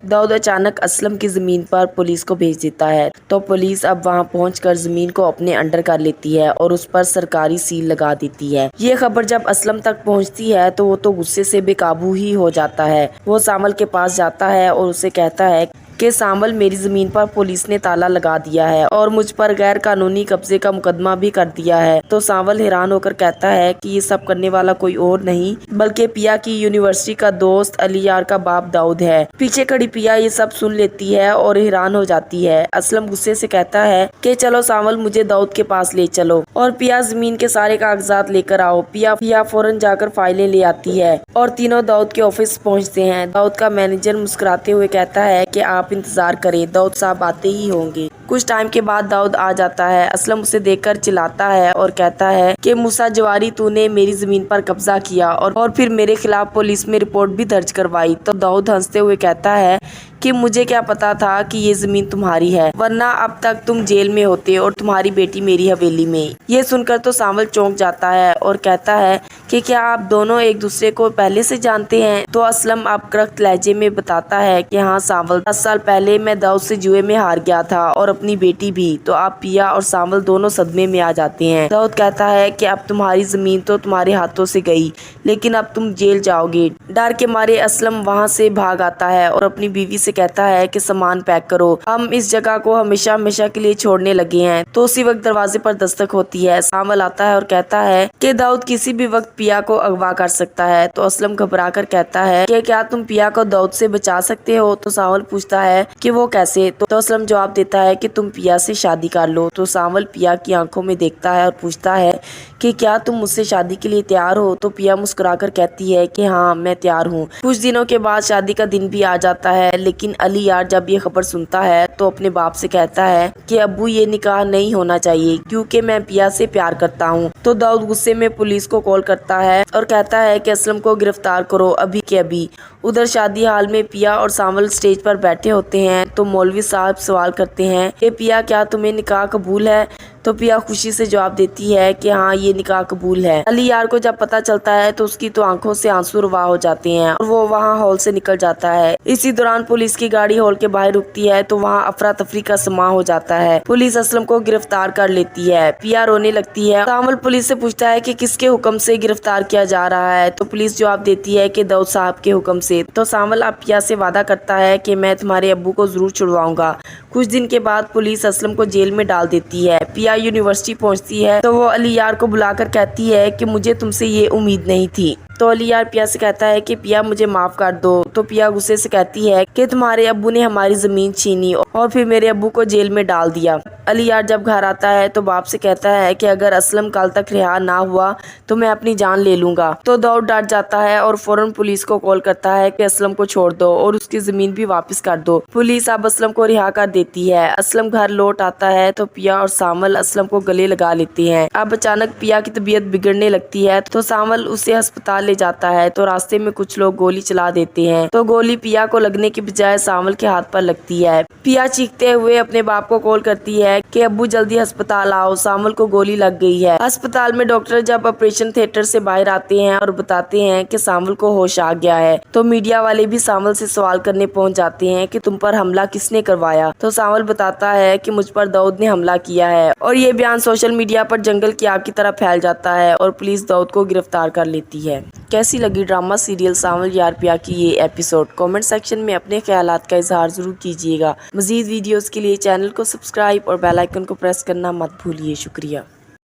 दाऊद अचानक असलम की जमीन पर पुलिस को भेज देता है, तो पुलिस अब वहां पहुंचकर जमीन को अपने अंडर कर लेती है और उस पर सरकारी सील लगा देती है। ये खबर जब असलम तक पहुंचती है तो वो तो गुस्से से बेकाबू ही हो जाता है। वो सामल के पास जाता है और उसे कहता है कि सामल, मेरी जमीन पर पुलिस ने ताला लगा दिया है और मुझ पर गैर कानूनी कब्जे का मुकदमा भी कर दिया है। तो सामल हैरान होकर कहता है कि ये सब करने वाला कोई और नहीं बल्कि पिया की यूनिवर्सिटी का दोस्त अली यार का बाप दाऊद है। पीछे खड़ी पिया ये सब सुन लेती है और हैरान हो जाती है। असलम गुस्से से कहता है कि चलो सामल, मुझे दाऊद के पास ले चलो और पिया जमीन के सारे कागजात लेकर आओ। पिया फौरन जाकर फाइलें ले आती है और तीनों दाऊद के ऑफिस पहुँचते हैं। दाऊद का मैनेजर मुस्कुराते हुए कहता है कि आप इंतजार करें, दाऊद साहब आते ही होंगे। कुछ टाइम के बाद दाऊद आ जाता है। असलम उसे देखकर चिल्लाता है और कहता है कि मूसा जवारी, तूने मेरी जमीन पर कब्जा किया और फिर मेरे खिलाफ पुलिस में रिपोर्ट भी दर्ज करवाई। तो दाऊद हंसते हुए कहता है कि मुझे क्या पता था कि ये जमीन तुम्हारी है, वरना अब तक तुम जेल में होते और तुम्हारी बेटी मेरी हवेली में। ये सुनकर तो सामल चौंक जाता है और कहता है कि क्या आप दोनों एक दूसरे को पहले से जानते हैं? तो असलम अब करख्त लहजे में बताता है कि हाँ सामल, 10 साल पहले मैं दाऊद से जुए में हार गया था और अपनी बेटी भी। तो आप पिया और सामल दोनों सदमे में आ जाते हैं। दाऊद कहता है कि अब तुम्हारी जमीन तो तुम्हारे हाथों से गई, लेकिन अब तुम जेल जाओगे। डर के मारे असलम वहाँ से भाग आता है और अपनी बीवी से कहता है कि सामान पैक करो, हम इस जगह को हमेशा हमेशा के लिए छोड़ने लगे हैं। तो उसी वक्त दरवाजे पर दस्तक होती है। सामल आता है और कहता है कि दाऊद किसी भी वक्त पिया को अगवा कर सकता है। तो असलम घबरा कर कहता है कि क्या तुम पिया को दाऊद से बचा सकते हो? तो सामल पूछता है कि वो कैसे? तो असलम जवाब देता है कि तुम पिया से शादी कर लो। तो सामल पिया की आंखों में देखता है और पूछता है कि क्या तुम मुझसे शादी के लिए तैयार हो? तो पिया मुस्कुराकर कहती है कि हाँ, मैं तैयार हूँ। कुछ दिनों के बाद शादी का दिन भी आ जाता है, लेकिन अली यार जब ये खबर सुनता है तो अपने बाप से कहता है कि अब्बू, ये निकाह नहीं होना चाहिए क्योंकि मैं पिया से प्यार करता हूँ। तो दाऊद गुस्से में पुलिस को कॉल करता है और कहता है कि असलम को गिरफ्तार करो अभी के अभी। उधर शादी हाल में पिया और सामल स्टेज पर बैठे होते हैं। तो मौलवी साहब सवाल करते हैं कि पिया, क्या तुम्हें निकाह कबूल है? तो पिया खुशी से जवाब देती है कि हाँ, ये निकाह कबूल है। अली यार को जब पता चलता है तो उसकी तो आंखों से आंसू रवा हो जाते हैं और वो वहाँ हॉल से निकल जाता है। इसी दौरान पुलिस की गाड़ी हॉल के बाहर रुकती है तो वहाँ अफरा तफरी का समा हो जाता है। पुलिस असलम को गिरफ्तार कर लेती है। पिया रोने लगती है। सामल पुलिस से पूछता है कि किसके हुक्म से गिरफ्तार किया जा रहा है? तो पुलिस जवाब देती है कि दाऊद साहब के हुक्म से। तो सामल अब पिया से वादा करता है कि मैं तुम्हारे अब्बू को जरूर छुड़वाऊंगा। कुछ दिन के बाद पुलिस असलम को जेल में डाल देती है। पिया यूनिवर्सिटी पहुंचती है तो वो अली यार को बुलाकर कहती है कि मुझे तुमसे ये उम्मीद नहीं थी। तो अली यार पिया से कहता है कि पिया, मुझे माफ कर दो। तो पिया गुस्से से कहती है कि तुम्हारे अब्बू ने हमारी जमीन छीनी और फिर मेरे अब्बू को जेल में डाल दिया। अली यार जब घर आता है तो बाप से कहता है कि अगर असलम कल तक रिहा ना हुआ तो मैं अपनी जान ले लूंगा। तो दाऊद डर जाता है और फौरन पुलिस को कॉल करता है कि असलम को छोड़ दो और उसकी जमीन भी वापस कर दो। पुलिस अब असलम को रिहा कर देती है। असलम घर लौट आता है तो पिया और सामल असलम को गले लगा लेते हैं। अब अचानक पिया की तबीयत बिगड़ने लगती है तो सामल उसे अस्पताल ले जाता है। तो रास्ते में कुछ लोग गोली चला देते हैं तो गोली पिया को लगने की बजाय सामल के हाथ पर लगती है। पिया चीखते हुए अपने बाप को कॉल करती है कि अब्बू जल्दी अस्पताल आओ, सामल को गोली लग गई है। अस्पताल में डॉक्टर जब ऑपरेशन थिएटर से बाहर आते हैं और बताते हैं कि सामल को होश आ गया है तो मीडिया वाले भी सामल से सवाल करने पहुंच जाते हैं कि तुम पर हमला किसने करवाया? तो सामल बताता है कि मुझ पर दाऊद ने हमला किया है और ये बयान सोशल मीडिया पर जंगल की आग की तरह फैल जाता है और पुलिस दाऊद को गिरफ्तार कर लेती है। कैसी लगी ड्रामा सीरियल सामल यार पिया की ये एपिसोड? कमेंट सेक्शन में अपने ख्यालात का इजहार जरूर कीजिएगा। मजीद वीडियोस के लिए चैनल को सब्सक्राइब और बेल आइकन को प्रेस करना मत भूलिए। शुक्रिया।